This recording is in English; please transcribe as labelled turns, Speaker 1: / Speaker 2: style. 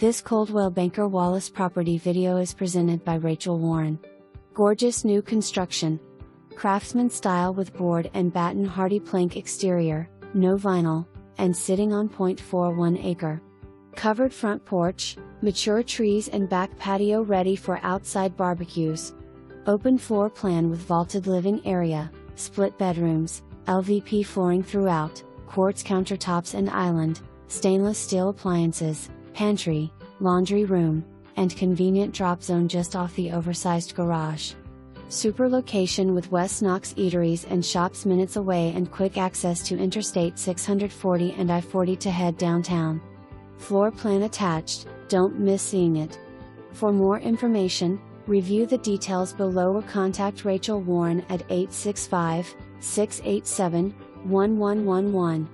Speaker 1: This Coldwell Banker Wallace property video is presented by Rachel Warren. Gorgeous new construction. Craftsman-style with board and batten hardie-plank exterior, no vinyl, and sitting on 0.41 acre. Covered front porch, mature trees and back patio ready for outside barbecues. Open floor plan with vaulted living area, split bedrooms, LVP flooring throughout, quartz countertops and island, stainless steel appliances, pantry, laundry room, and convenient drop zone just off the oversized garage. Super location with West Knox eateries and shops minutes away and quick access to Interstate 640 and I-40 to head downtown. Floor plan attached, don't miss seeing it. For more information, review the details below or contact Rachel Warren at 865-687-1111.